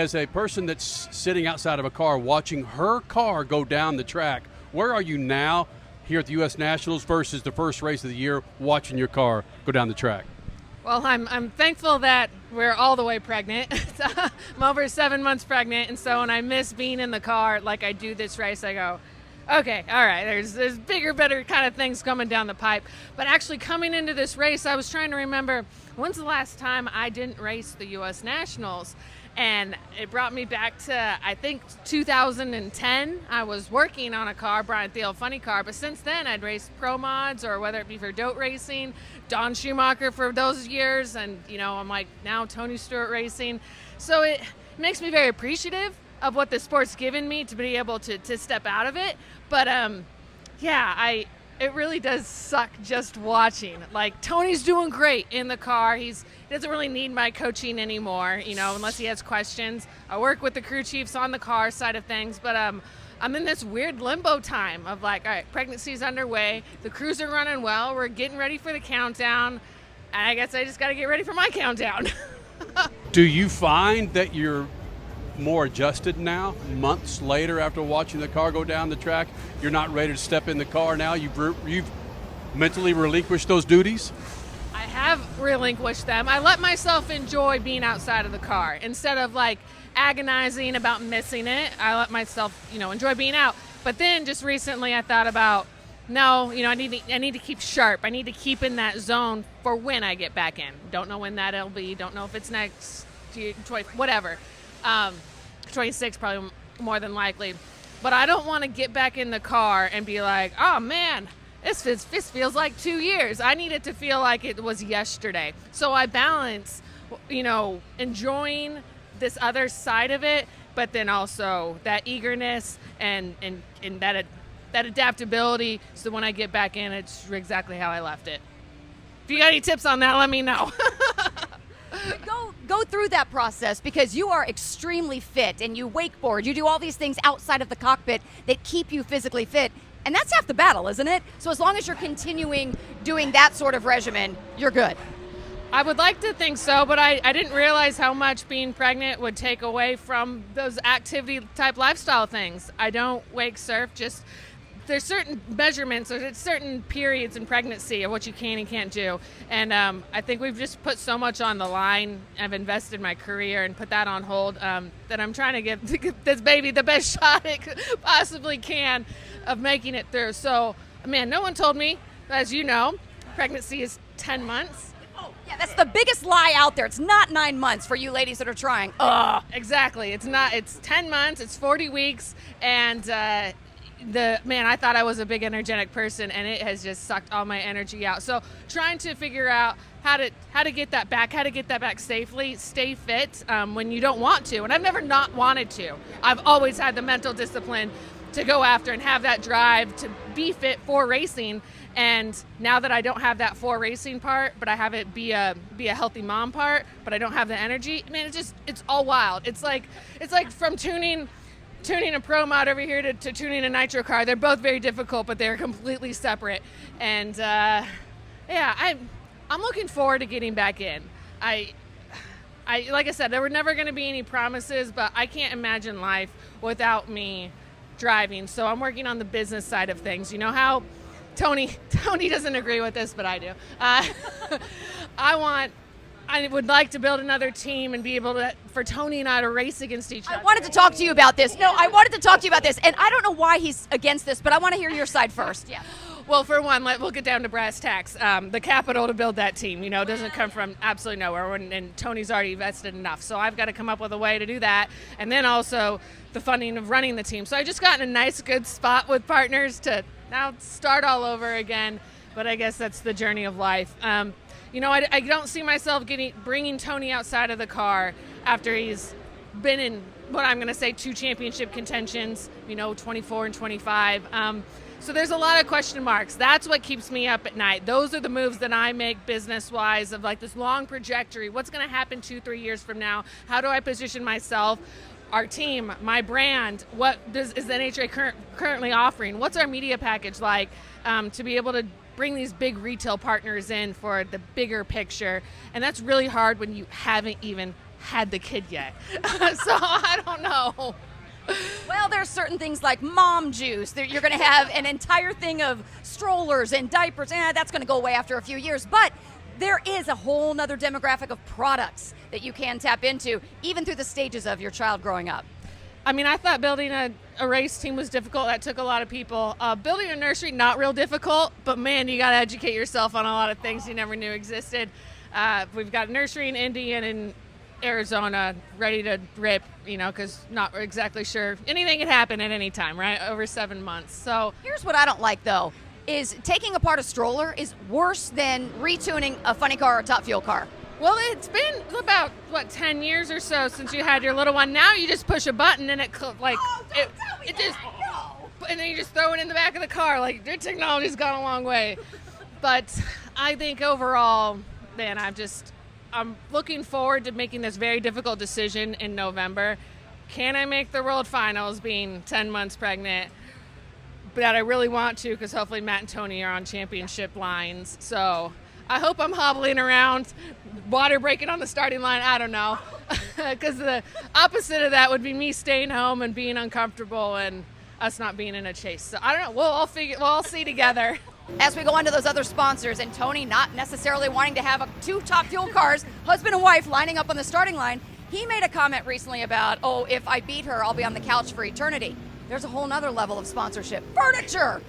As a person that's sitting outside of a car watching her car go down the track, where are you now here at the U.S. Nationals versus the first race of the year watching your car go down the track? Well, I'm thankful that we're all the way pregnant. I'm over 7 months pregnant, and so when I miss being in the car like I do this race, I go, okay, all right, there's bigger, better kind of things coming down the pipe. But actually coming into this race, I was trying to remember, when's the last time I didn't race the U.S. Nationals? And it brought me back to, I think, 2010. I was working on a car, Brian Thiel funny car, but since then I'd raced pro mods, or whether it be for DOT racing, Don Schumacher for those years, and I'm like now Tony Stewart racing. So it makes me very appreciative of what the sport's given me to be able to step out of it. But it really does suck just watching. Like, Tony's doing great in the car. He doesn't really need my coaching anymore, unless he has questions. I work with the crew chiefs on the car side of things, but I'm in this weird limbo time of like, all right, pregnancy's underway, the crews are running well, we're getting ready for the countdown, and I guess I just got to get ready for my countdown. Do you find that you're more adjusted now, months later after watching the car go down the track? You're not ready to step in the car now? You've mentally relinquished those duties? I have relinquished them. I let myself enjoy being outside of the car instead of like agonizing about missing it. I let myself, enjoy being out. But then just recently I thought about, no, I need to keep sharp. I need to keep in that zone for when I get back in. Don't know when that'll be. Don't know if it's next, whatever. 26 probably more than likely. But I don't want to get back in the car and be like, oh man, this feels like 2 years. I need it to feel like it was yesterday. So I balance, enjoying this other side of it, but then also that eagerness and that adaptability, so when I get back in, it's exactly how I left it. If you got any tips on that, let me know. Go through that process, because you are extremely fit and you wakeboard, you do all these things outside of the cockpit that keep you physically fit, and that's half the battle, isn't it? So as long as you're continuing doing that sort of regimen, you're good. I would like to think so, but I didn't realize how much being pregnant would take away from those activity type lifestyle things. I don't wake surf, just there's certain measurements, or there's certain periods in pregnancy of what you can and can't do. And I think we've just put so much on the line. I've invested my career and put that on hold, that I'm trying to give this baby the best shot it possibly can of making it through. So, man, no one told me, as you know, pregnancy is 10 months. Oh, yeah, that's the biggest lie out there. It's not 9 months for you ladies that are trying. Exactly. It's not. It's 10 months. It's 40 weeks. And I thought I was a big energetic person, and it has just sucked all my energy out. So trying to figure out how to get that back safely, stay fit when you don't want to. And I've never not wanted to. I've always had the mental discipline to go after and have that drive to be fit for racing. And now that I don't have that for racing part, but I have it be a healthy mom part, but I don't have the energy, man, it's all wild. It's like from tuning a pro mod over here to tuning a nitro car. They're both very difficult, but they're completely separate. And I'm looking forward to getting back in. I like I said, there were never going to be any promises, but I can't imagine life without me driving. So I'm working on the business side of things. You know how Tony doesn't agree with this, but I do. I would like to build another team and be able for Tony and I to race against each other. I wanted to talk to you about this. And I don't know why he's against this, but I want to hear your side first. Yeah. Well, for one, we'll get down to brass tacks. The capital to build that team, doesn't come from absolutely nowhere, and Tony's already invested enough. So I've got to come up with a way to do that, and then also the funding of running the team. So I just got in a nice, good spot with partners to now start all over again. But I guess that's the journey of life. I don't see myself bringing Tony outside of the car after he's been in what I'm going to say 2 championship contentions, 24 and 25. So there's a lot of question marks. That's what keeps me up at night. Those are the moves that I make business-wise of like this long trajectory. What's going to happen 2-3 years from now? How do I position myself? Our team, my brand, what is the NHRA currently offering? What's our media package like to be able to bring these big retail partners in for the bigger picture? And that's really hard when you haven't even had the kid yet. So I don't know. Well, there's certain things like mom juice. You're going to have an entire thing of strollers and diapers. That's going to go away after a few years. But there is a whole nother demographic of products that you can tap into, even through the stages of your child growing up. I mean, I thought building a race team was difficult. That took a lot of people. Building a nursery, not real difficult, but man, you got to educate yourself on a lot of things you never knew existed. We've got a nursery in Indy and in Arizona ready to rip, because not exactly sure anything could happen at any time, right? Over 7 months. So here's what I don't like, though, is taking apart a stroller is worse than retuning a funny car or top fuel car. Well, it's been about 10 years or so since you had your little one. Now you just push a button and it just, and then you just throw it in the back of the car. Like, your technology's gone a long way. But I think overall, man, I'm looking forward to making this very difficult decision in November. Can I make the World Finals being 10 months pregnant? But I really want to, because hopefully Matt and Tony are on championship lines. So I hope I'm hobbling around, water breaking on the starting line. I don't know. Because the opposite of that would be me staying home and being uncomfortable and us not being in a chase. So I don't know. We'll all see together. As we go on to those other sponsors, and Tony not necessarily wanting to have two top fuel cars, husband and wife lining up on the starting line, he made a comment recently about, if I beat her, I'll be on the couch for eternity. There's a whole nother level of sponsorship. Furniture!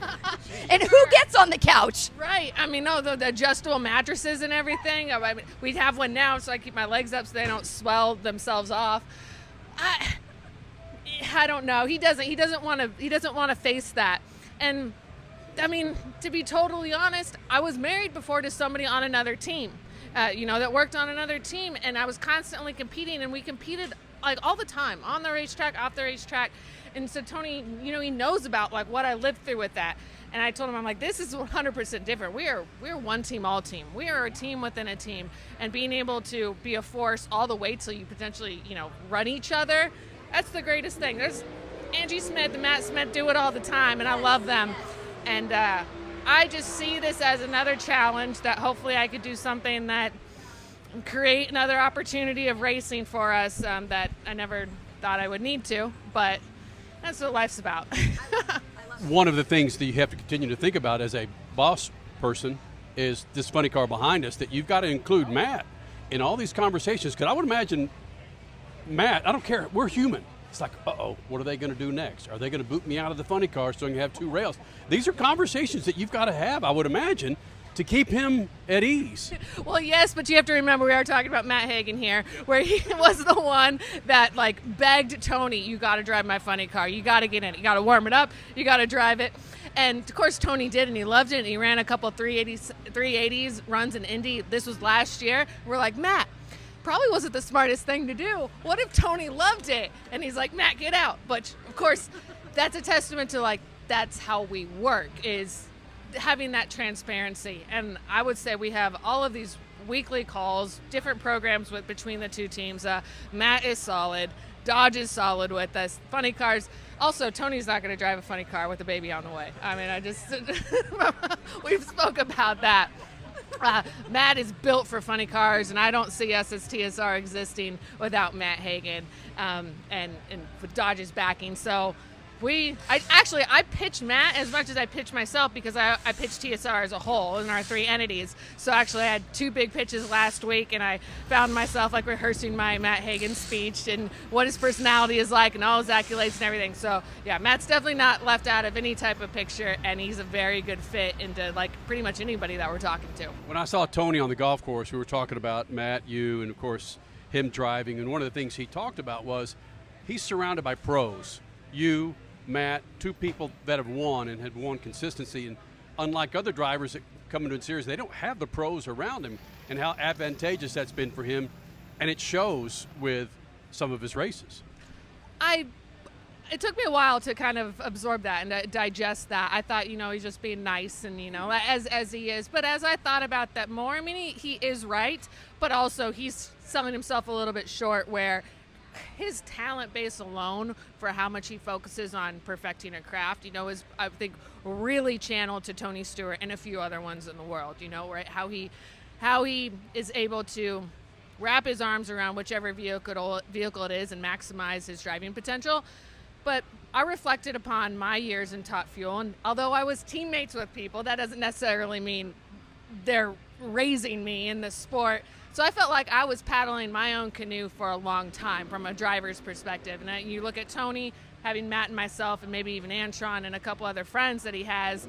And who gets on the couch? Right. I mean, no, the adjustable mattresses and everything. I mean, we have one now, so I keep my legs up so they don't swell themselves off. I don't know. He doesn't want to face that. And I mean, to be totally honest, I was married before to somebody on another team, that worked on another team, and I was constantly competing, and we competed like all the time, on the racetrack, off the racetrack. And so Tony, he knows about like what I lived through with that. And I told him, I'm like, this is 100% different. We're one team, all team. We are a team within a team, and being able to be a force all the way till you potentially, run each other. That's the greatest thing. There's Angie Smith and Matt Smith do it all the time, and I love them. And I just see this as another challenge that hopefully I could do something that create another opportunity of racing for us that I never thought I would need to, but that's what life's about. One of the things that you have to continue to think about as a boss person is this funny car behind us, that you've got to include Matt in all these conversations, because I would imagine Matt, I don't care, we're human. It's like, what are they going to do next? Are they going to boot me out of the funny car so I can have two rails? These are conversations that you've got to have, I would imagine, to keep him at ease. Well, yes, but you have to remember we are talking about Matt Hagen here, where he was the one that begged Tony, you got to drive my funny car. You got to get in it. You got to warm it up. You got to drive it. And of course Tony did, and he loved it. And he ran a couple 380s runs in Indy. This was last year. We're like, Matt, probably wasn't the smartest thing to do. What if Tony loved it? And he's like, Matt, get out. But of course, that's a testament to that's how we work, is having that transparency. And I would say we have all of these weekly calls, different programs between the two teams. Matt is solid. Dodge is solid with us. Funny cars. Also, Tony's not going to drive a funny car with a baby on the way. I mean, we've spoke about that. Matt is built for funny cars, and I don't see us as TSR existing without Matt Hagen and with Dodge's backing. So I pitched Matt as much as I pitched myself, because I pitched TSR as a whole in our three entities. So actually I had two big pitches last week, and I found myself rehearsing my Matt Hagen speech and what his personality is like and all his accolades and everything. So yeah, Matt's definitely not left out of any type of picture, and he's a very good fit into pretty much anybody that we're talking to. When I saw Tony on the golf course, we were talking about Matt, you, and of course him driving, and one of the things he talked about was he's surrounded by pros. You, Matt, two people that have won and had won consistency, and unlike other drivers that come into a series, they don't have the pros around him, and how advantageous that's been for him, and it shows with some of his races. It took me a while to kind of absorb that and digest that. I thought, he's just being nice and, as he is. But as I thought about that more, I mean, he is right, but also he's selling himself a little bit short, where his talent base alone for how much he focuses on perfecting a craft, is, I think, really channeled to Tony Stewart and a few other ones in the world, right? How he is able to wrap his arms around whichever vehicle it is and maximize his driving potential. But I reflected upon my years in Top Fuel, and although I was teammates with people, that doesn't necessarily mean they're raising me in the sport. So I felt like I was paddling my own canoe for a long time from a driver's perspective. And you look at Tony, having Matt and myself and maybe even Antron and a couple other friends that he has,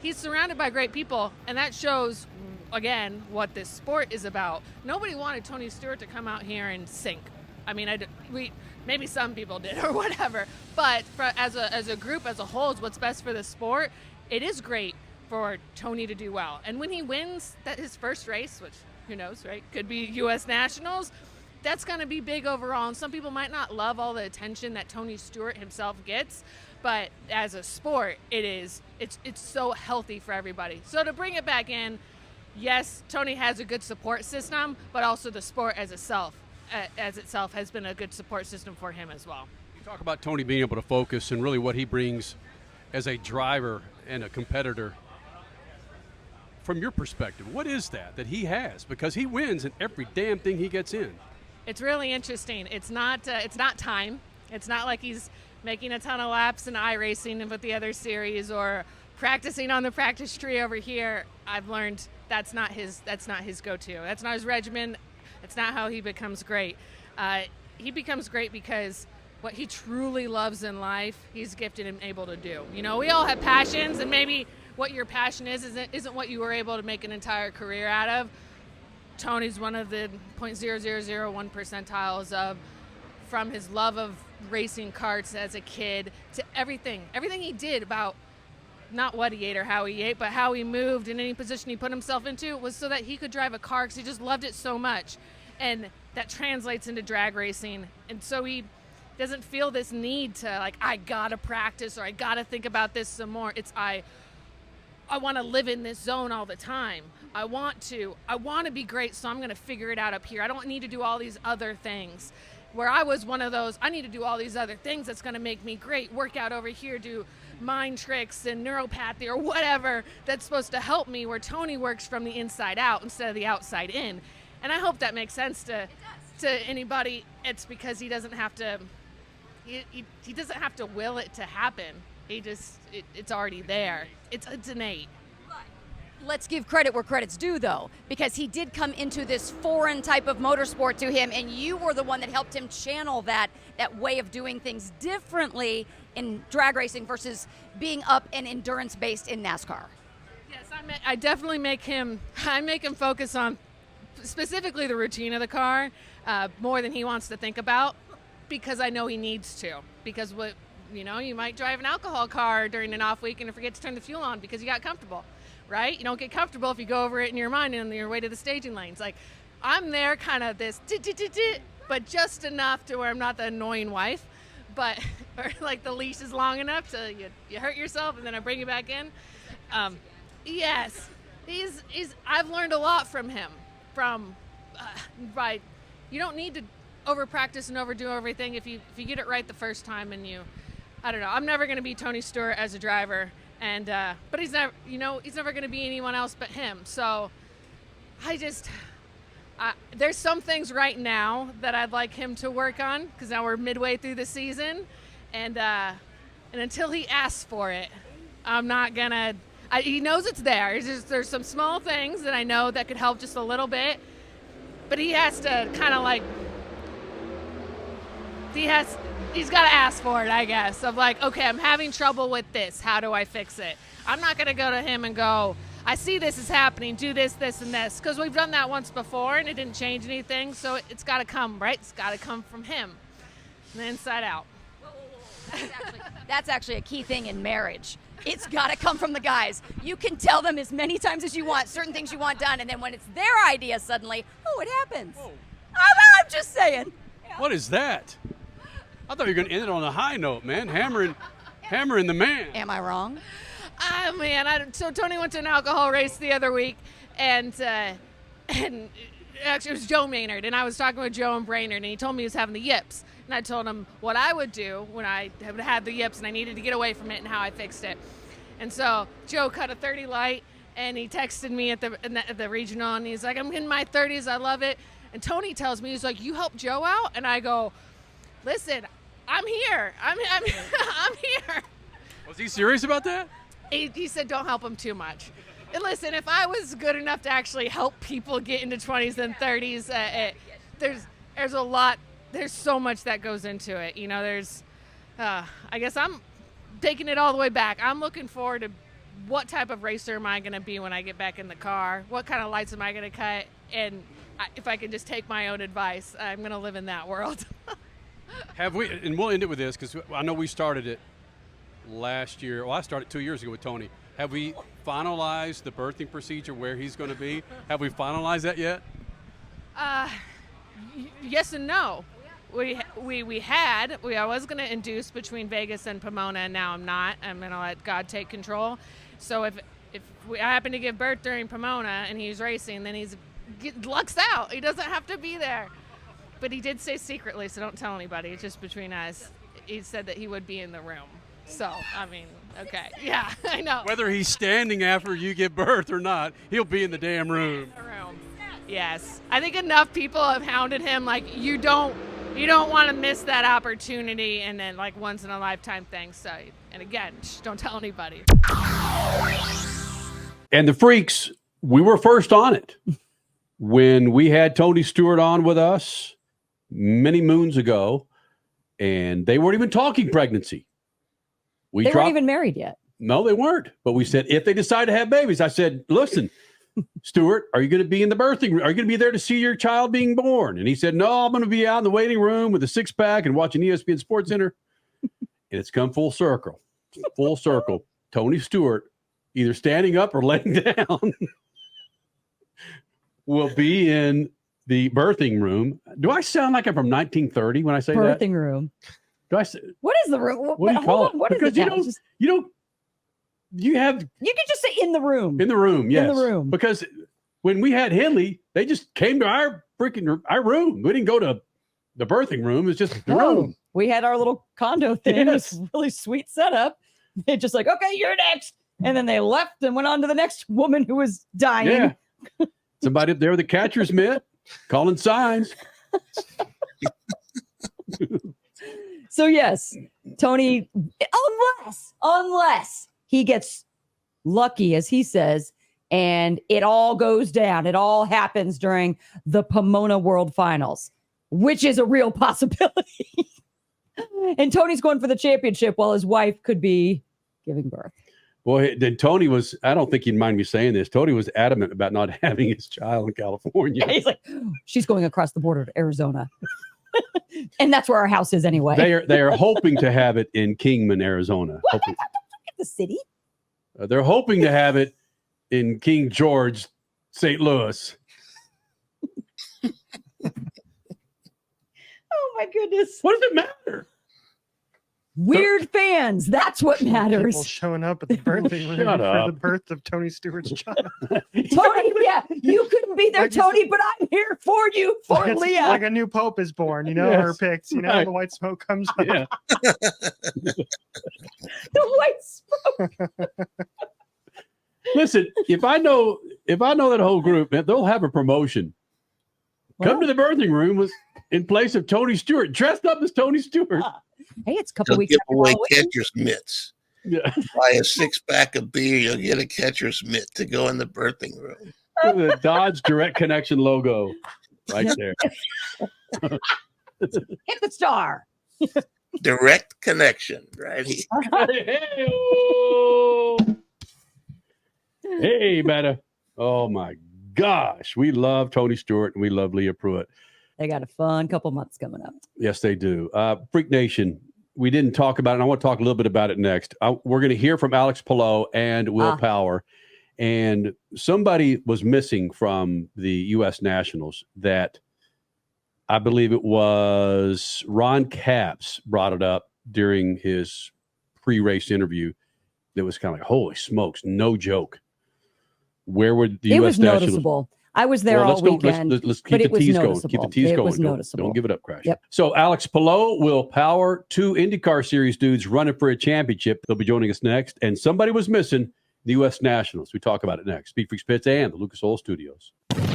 he's surrounded by great people, and that shows, again, what this sport is about. Nobody wanted Tony Stewart to come out here and sink. I mean, maybe some people did or whatever, but as a group, as a whole, is what's best for the sport. It is great for Tony to do well. And when he wins his first race, which who knows, right? Could be U.S. Nationals. That's going to be big overall. And some people might not love all the attention that Tony Stewart himself gets, but as a sport, it's so healthy for everybody. So to bring it back in, yes, Tony has a good support system, but also the sport as itself has been a good support system for him as well. You talk about Tony being able to focus and really what he brings as a driver and a competitor. From your perspective, what is that he has? Because he wins in every damn thing he gets in. It's really interesting. It's not time. It's not like he's making a ton of laps in iRacing with the other series or practicing on the practice tree over here. I've learned that's not his go-to. That's not his regimen. It's not how he becomes great. He becomes great because what he truly loves in life, he's gifted and able to do. You know, we all have passions, and maybe what your passion isn't what you were able to make an entire career out of. Tony's one of the 0.0001 percentiles from his love of racing karts as a kid to everything he did, about not what he ate or how he ate, but how he moved in any position he put himself into, was so that he could drive a car because he just loved it so much. And that translates into drag racing. And so he doesn't feel this need to, like, I gotta practice or I gotta think about this some more. It's I want to live in this zone all the time. I want to be great, so I'm going to figure it out up here. I don't need to do all these other things. Where I was one of those, I need to do all these other things that's going to make me great. Work out over here, do mind tricks and neuropathy or whatever that's supposed to help me, where Tony works from the inside out instead of the outside in. And I hope that makes sense to anybody. It's because he doesn't have to he doesn't have to will it to happen. It's already there. It's innate. Let's give credit where credit's due, though, because he did come into this foreign type of motorsport to him, and you were the one that helped him channel that way of doing things differently in drag racing versus being up and endurance-based in NASCAR. Yes, I definitely make him focus on specifically the routine of the car more than he wants to think about, because I know he needs to. Because you might drive an alcohol car during an off week and forget to turn the fuel on because you got comfortable, right? You don't get comfortable if you go over it in your mind on your way to the staging lanes. Like, I'm there kind of this, but just enough to where I'm not the annoying wife, but or like the leash is long enough so you hurt yourself and then I bring you back in. Yes, I've learned a lot from him. You don't need to over practice and overdo everything if you get it right the first time. And I don't know, I'm never going to be Tony Stewart as a driver, and but he's never going to be anyone else but him. So there's some things right now that I'd like him to work on, because now we're midway through the season, and until he asks for it, I'm not gonna. He knows it's there. There's some small things that I know that could help just a little bit, but he has to kind of like. He's got to ask for it, I guess, of like, okay, I'm having trouble with this. How do I fix it? I'm not going to go to him and go, I see this is happening. Do this, this, and this. Because we've done that once before, and it didn't change anything. So it's got to come, right? It's got to come from him, from the inside out. That's actually a key thing in marriage. It's got to come from the guys. You can tell them as many times as you want, certain things you want done, and then when it's their idea suddenly, it happens. Whoa. I'm just saying. What is that? I thought you were going to end it on a high note, man. Hammering the man. Am I wrong? Man, so Tony went to an alcohol race the other week, and actually it was Joe Maynard, and I was talking with Joe and Brainerd, and he told me he was having the yips. And I told him what I would do when I had the yips and I needed to get away from it and how I fixed it. And so Joe cut a 30 light, and he texted me at the regional, and he's like, I'm in my 30s, I love it. And Tony tells me, he's like, you helped Joe out? And I go, listen, I'm here. I'm here. Was he serious about that? He said, don't help him too much. And listen, if I was good enough to actually help people get into 20s and 30s, there's a lot, there's so much that goes into it. You know, I guess I'm taking it all the way back. I'm looking forward to what type of racer am I going to be when I get back in the car? What kind of lights am I going to cut? And if I can just take my own advice, I'm going to live in that world. Have we, and we'll end it with this because I know we started it last year. Well, I started 2 years ago with Tony. Have we finalized the birthing procedure where he's going to be? Have we finalized that yet? Yes and no. I was going to induce between Vegas and Pomona, and now I'm not. I'm going to let God take control. So if I happen to give birth during Pomona and he's racing, then he's lucks out. He doesn't have to be there. But he did say secretly, so don't tell anybody. It's just between us. He said that he would be in the room. So, I mean, okay. Yeah, I know. Whether he's standing after you give birth or not, he'll be in the damn room. Yes. I think enough people have hounded him, like, you don't want to miss that opportunity, and then, like, once in a lifetime thing. So, and again, don't tell anybody. And the Freaks, we were first on it when we had Tony Stewart on with us many moons ago, and they weren't even talking pregnancy. They weren't even married yet. No, they weren't. But we said, if they decide to have babies, I said, listen, Stewart, are you going to be in the birthing room? Are you going to be there to see your child being born? And he said, no, I'm going to be out in the waiting room with a six-pack and watching ESPN Sports Center. And it's come full circle. Full circle. Tony Stewart, either standing up or laying down, will be in the birthing room. Do I sound like I'm from 1930 when I say that? Birthing room. Do I say, what is the room? what do you call it? What is because it? You can just say in the room. In the room, yes. In the room. Because when we had Henley, they just came to our room. We didn't go to the birthing room. It's just the room. We had our little condo thing. Yes. It was a really sweet setup. They just like, okay, you're next. And then they left and went on to the next woman who was dying. Yeah. Somebody up there with a catcher's mitt calling signs. So yes, Tony, unless he gets lucky, as he says, and it all goes down. It all happens during the Pomona World Finals, which is a real possibility. And Tony's going for the championship while his wife could be giving birth. Boy, then Tony was, I don't think you'd mind me saying this, Tony was adamant about not having his child in California. Yeah, he's like, she's going across the border to Arizona. And that's where our house is anyway. They are hoping to have it in Kingman, Arizona. What? Don't get the city. They're hoping to have it in King George, St. Louis. Oh my goodness. What does it matter? Weird fans. That's what matters. People showing up at the birthing room for the birth of Tony Stewart's child. Tony, yeah, you couldn't be there, Like Tony, but I'm here for you, for It's Leah. like a new pope is born, you know, Yes. her pics, you know, Right. the white smoke comes up. Yeah. The white smoke. Listen, if I know that whole group, man, they'll have a promotion. Come to the birthing room in place of Tony Stewart, dressed up as Tony Stewart. Hey, it's a couple They'll weeks give after away Halloween. catcher's mitts. Yeah. Buy a six-pack of beer, you'll get a catcher's mitt to go in the birthing room. The Dodge Direct Connection logo right there. Hit the star. Direct connection, right? Hey, man. Oh, my gosh. We love Tony Stewart and we love Leah Pruett. They got a fun couple months coming up. Yes, they do. Freak Nation, we didn't talk about it, and I want to talk a little bit about it next. We're going to hear from Alex Palou and Will Power. And somebody was missing from the U.S. Nationals that I believe it was Ron Capps brought it up during his pre-race interview. That was kind of like, holy smokes, no joke. Where would the It U.S. was Nationals? noticeable. I was there all weekend. Let's keep but the it was tease going. noticeable. Keep the tease It going. was noticeable. Don't give it up, Crash. Yep. So Alex Palou, Will Power, two IndyCar Series dudes running for a championship. They'll be joining us next. And somebody was missing, the U.S. Nationals. We talk about it next. SpeedFreaks Pits and the Lucas Oil Studios.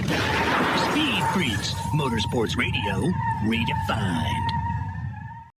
Speed Freaks, Motorsports Radio, redefined.